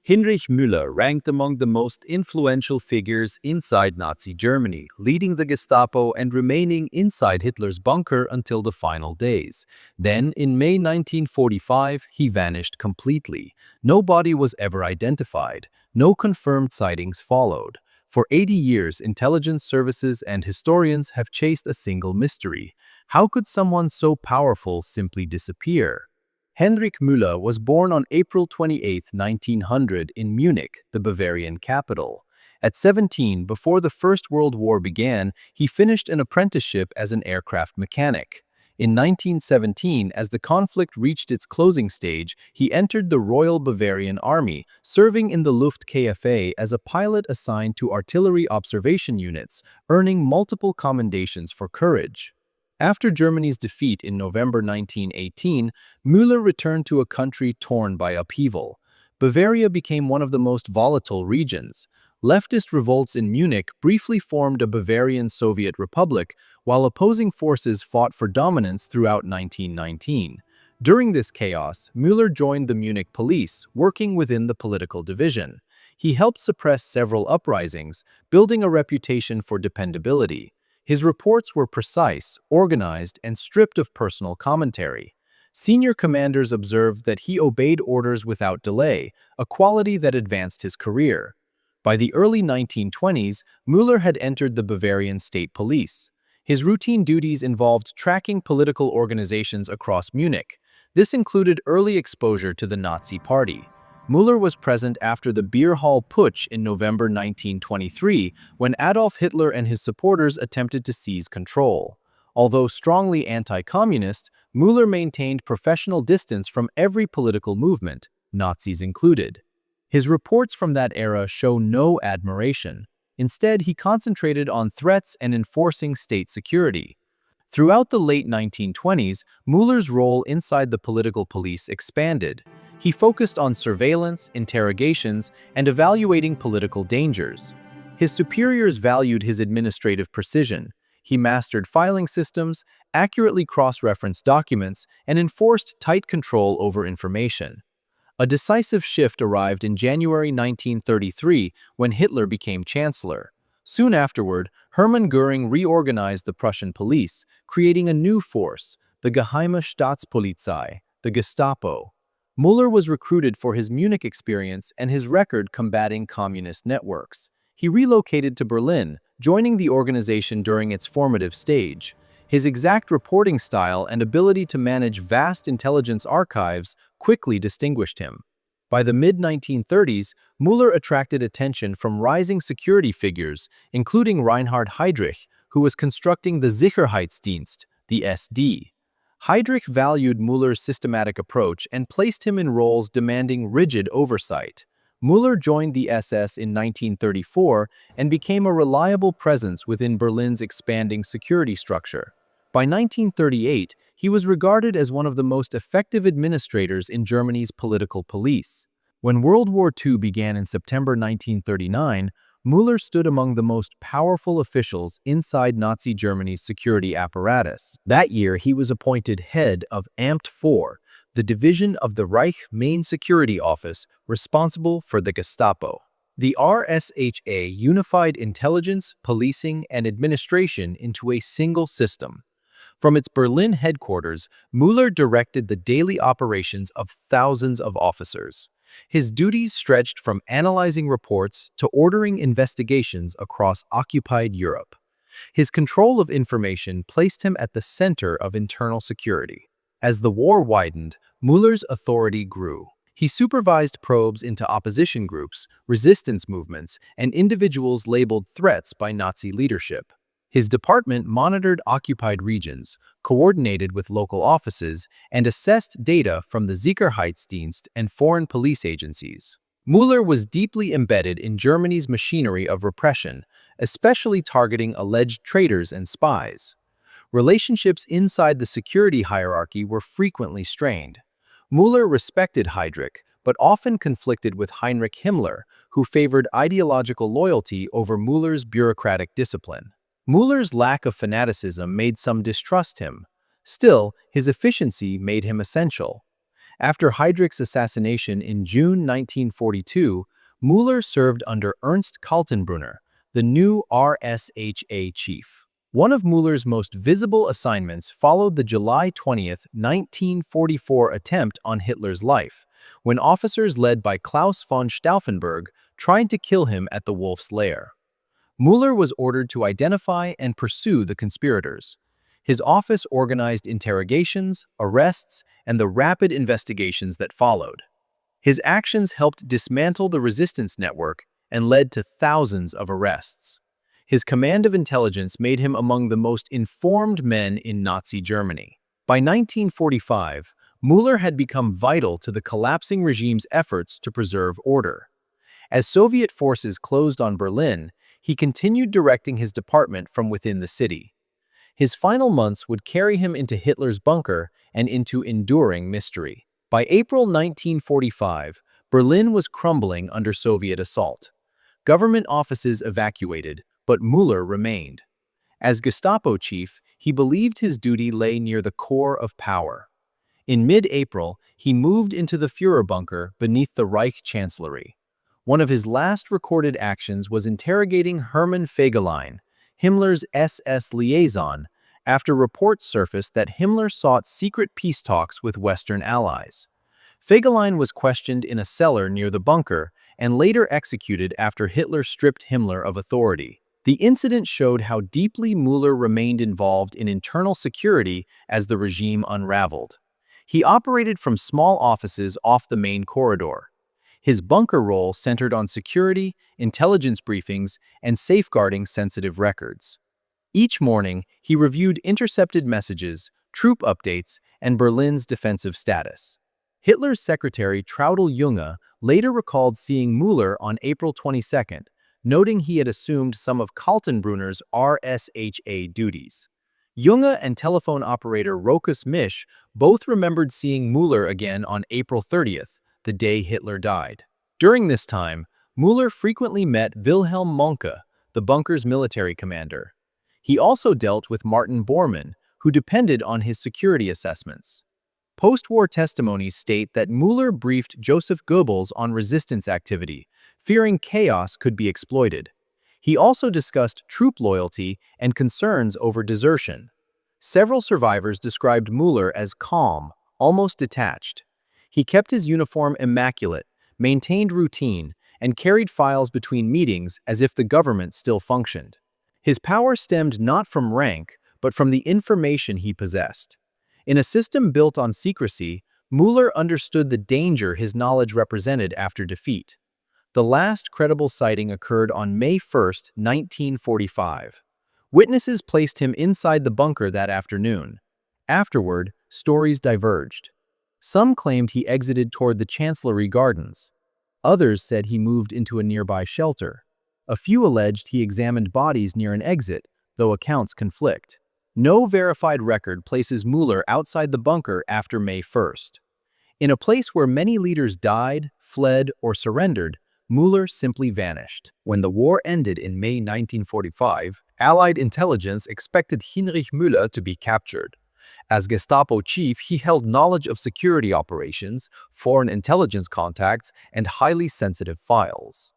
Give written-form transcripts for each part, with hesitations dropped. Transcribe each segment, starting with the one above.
Heinrich Müller ranked among the most influential figures inside Nazi Germany, leading the Gestapo and remaining inside Hitler's bunker until the final days. Then, in May 1945, he vanished completely. No body was ever identified. No confirmed sightings followed. For 80 years, intelligence services and historians have chased a single mystery. How could someone so powerful simply disappear? Heinrich Müller was born on April 28, 1900 in Munich, the Bavarian capital. At 17, before the First World War began, he finished an apprenticeship as an aircraft mechanic. In 1917, as the conflict reached its closing stage, he entered the Royal Bavarian Army, serving in the Luftwaffe as a pilot assigned to artillery observation units, earning multiple commendations for courage. After Germany's defeat in November 1918, Müller returned to a country torn by upheaval. Bavaria became one of the most volatile regions. Leftist revolts in Munich briefly formed a Bavarian Soviet Republic, while opposing forces fought for dominance throughout 1919. During this chaos, Müller joined the Munich police, working within the political division. He helped suppress several uprisings, building a reputation for dependability. His reports were precise, organized, and stripped of personal commentary. Senior commanders observed that he obeyed orders without delay, a quality that advanced his career. By the early 1920s, Müller had entered the Bavarian state police. His routine duties involved tracking political organizations across Munich. This included early exposure to the Nazi Party. Müller was present after the Beer Hall Putsch in November 1923, when Adolf Hitler and his supporters attempted to seize control. Although strongly anti-communist, Müller maintained professional distance from every political movement, Nazis included. His reports from that era show no admiration. Instead, he concentrated on threats and enforcing state security. Throughout the late 1920s, Müller's role inside the political police expanded. He focused on surveillance, interrogations, and evaluating political dangers. His superiors valued his administrative precision. He mastered filing systems, accurately cross-referenced documents, and enforced tight control over information. A decisive shift arrived in January 1933 when Hitler became chancellor. Soon afterward, Hermann Göring reorganized the Prussian police, creating a new force, the Geheime Staatspolizei, the Gestapo. Müller was recruited for his Munich experience and his record combating communist networks. He relocated to Berlin, joining the organization during its formative stage. His exact reporting style and ability to manage vast intelligence archives quickly distinguished him. By the mid-1930s, Müller attracted attention from rising security figures, including Reinhard Heydrich, who was constructing the Sicherheitsdienst, the SD. Heydrich valued Müller's systematic approach and placed him in roles demanding rigid oversight. Müller joined the SS in 1934 and became a reliable presence within Berlin's expanding security structure. By 1938, he was regarded as one of the most effective administrators in Germany's political police. When World War II began in September 1939, Müller stood among the most powerful officials inside Nazi Germany's security apparatus. That year, he was appointed head of Amt IV, the division of the Reich Main Security Office responsible for the Gestapo. The RSHA unified intelligence, policing, and administration into a single system. From its Berlin headquarters, Müller directed the daily operations of thousands of officers. His duties stretched from analyzing reports to ordering investigations across occupied Europe. His control of information placed him at the center of internal security. As the war widened, Müller's authority grew. He supervised probes into opposition groups, resistance movements, and individuals labeled threats by Nazi leadership. His department monitored occupied regions, coordinated with local offices, and assessed data from the Sicherheitsdienst and foreign police agencies. Müller was deeply embedded in Germany's machinery of repression, especially targeting alleged traitors and spies. Relationships inside the security hierarchy were frequently strained. Müller respected Heydrich, but often conflicted with Heinrich Himmler, who favored ideological loyalty over Müller's bureaucratic discipline. Müller's lack of fanaticism made some distrust him. Still, his efficiency made him essential. After Heydrich's assassination in June 1942, Müller served under Ernst Kaltenbrunner, the new RSHA chief. One of Müller's most visible assignments followed the July 20, 1944 attempt on Hitler's life, when officers led by Klaus von Stauffenberg tried to kill him at the Wolf's Lair. Müller was ordered to identify and pursue the conspirators. His office organized interrogations, arrests, and the rapid investigations that followed. His actions helped dismantle the resistance network and led to thousands of arrests. His command of intelligence made him among the most informed men in Nazi Germany. By 1945, Müller had become vital to the collapsing regime's efforts to preserve order. As Soviet forces closed on Berlin, he continued directing his department from within the city. His final months would carry him into Hitler's bunker and into enduring mystery. By April 1945, Berlin was crumbling under Soviet assault. Government offices evacuated, but Müller remained. As Gestapo chief, he believed his duty lay near the core of power. In mid-April, he moved into the Führer bunker beneath the Reich Chancellery. One of his last recorded actions was interrogating Hermann Fegelein, Himmler's SS liaison, after reports surfaced that Himmler sought secret peace talks with Western allies. Fegelein was questioned in a cellar near the bunker and later executed after Hitler stripped Himmler of authority. The incident showed how deeply Müller remained involved in internal security as the regime unraveled. He operated from small offices off the main corridor. His bunker role centered on security, intelligence briefings, and safeguarding sensitive records. Each morning, he reviewed intercepted messages, troop updates, and Berlin's defensive status. Hitler's secretary Traudl Junge later recalled seeing Müller on April 22, noting he had assumed some of Kaltenbrunner's RSHA duties. Junge and telephone operator Rokus Misch both remembered seeing Müller again on April 30th, the day Hitler died. During this time, Müller frequently met Wilhelm Mohnke, the bunker's military commander. He also dealt with Martin Bormann, who depended on his security assessments. Post-war testimonies state that Müller briefed Joseph Goebbels on resistance activity, fearing chaos could be exploited. He also discussed troop loyalty and concerns over desertion. Several survivors described Müller as calm, almost detached. He kept his uniform immaculate, maintained routine, and carried files between meetings as if the government still functioned. His power stemmed not from rank, but from the information he possessed. In a system built on secrecy, Müller understood the danger his knowledge represented after defeat. The last credible sighting occurred on May 1, 1945. Witnesses placed him inside the bunker that afternoon. Afterward, stories diverged. Some claimed he exited toward the Chancellery Gardens. Others said he moved into a nearby shelter. A few alleged he examined bodies near an exit, though accounts conflict. No verified record places Müller outside the bunker after May 1st. In a place where many leaders died, fled, or surrendered, Müller simply vanished. When the war ended in May 1945, Allied intelligence expected Heinrich Müller to be captured. As Gestapo chief, he held knowledge of security operations, foreign intelligence contacts, and highly sensitive files.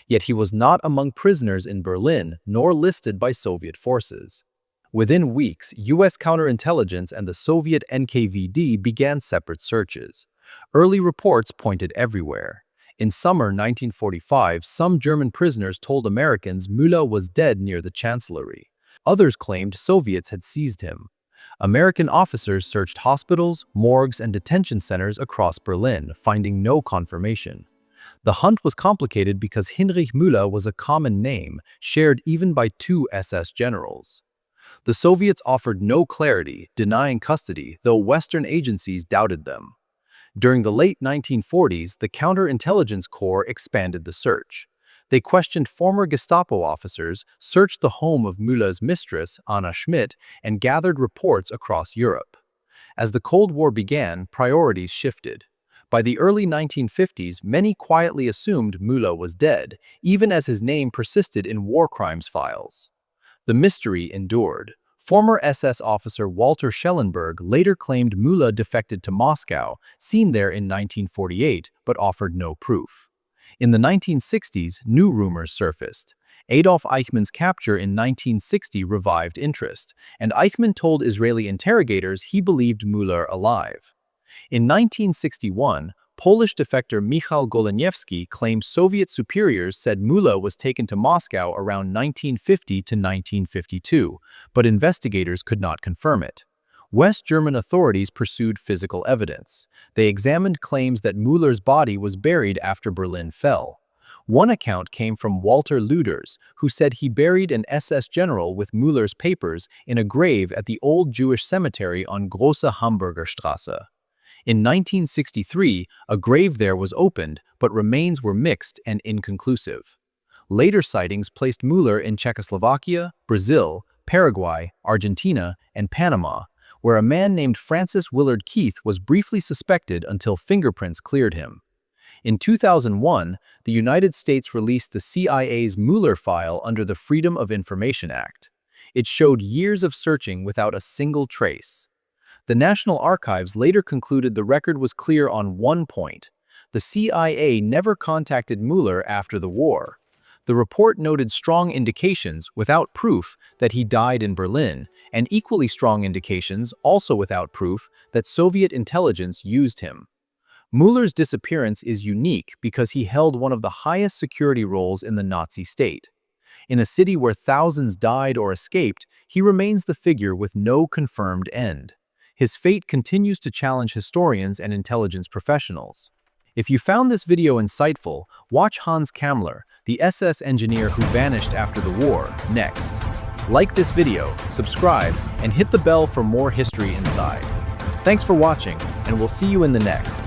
Yet he was not among prisoners in Berlin, nor listed by Soviet forces. Within weeks, U.S. counterintelligence and the Soviet NKVD began separate searches. Early reports pointed everywhere. In summer 1945, some German prisoners told Americans Müller was dead near the Chancellery. Others claimed Soviets had seized him. American officers searched hospitals, morgues, and detention centers across Berlin, finding no confirmation. The hunt was complicated because Heinrich Müller was a common name, shared even by two SS generals. The Soviets offered no clarity, denying custody, though Western agencies doubted them. During the late 1940s, the Counterintelligence Corps expanded the search. They questioned former Gestapo officers, searched the home of Müller's mistress, Anna Schmidt, and gathered reports across Europe. As the Cold War began, priorities shifted. By the early 1950s, many quietly assumed Müller was dead, even as his name persisted in war crimes files. The mystery endured. Former SS officer Walter Schellenberg later claimed Müller defected to Moscow, seen there in 1948, but offered no proof. In the 1960s, new rumors surfaced. Adolf Eichmann's capture in 1960 revived interest, and Eichmann told Israeli interrogators he believed Müller alive. In 1961, Polish defector Michał Goleniewski claimed Soviet superiors said Müller was taken to Moscow around 1950 to 1952, but investigators could not confirm it. West German authorities pursued physical evidence. They examined claims that Müller's body was buried after Berlin fell. One account came from Walter Lüders, who said he buried an SS general with Müller's papers in a grave at the old Jewish cemetery on Große Hamburger Straße. In 1963, a grave there was opened, but remains were mixed and inconclusive. Later sightings placed Müller in Czechoslovakia, Brazil, Paraguay, Argentina, and Panama, where a man named Francis Willard Keith was briefly suspected until fingerprints cleared him. In 2001, the United States released the CIA's Müller file under the Freedom of Information Act. It showed years of searching without a single trace. The National Archives later concluded the record was clear on one point. The CIA never contacted Müller after the war. The report noted strong indications, without proof, that he died in Berlin, and equally strong indications, also without proof, that Soviet intelligence used him. Müller's disappearance is unique because he held one of the highest security roles in the Nazi state. In a city where thousands died or escaped, he remains the figure with no confirmed end. His fate continues to challenge historians and intelligence professionals. If you found this video insightful, watch Hans Kammler, the SS engineer who vanished after the war, next. Like this video, subscribe, and hit the bell for more history inside. Thanks for watching, and we'll see you in the next.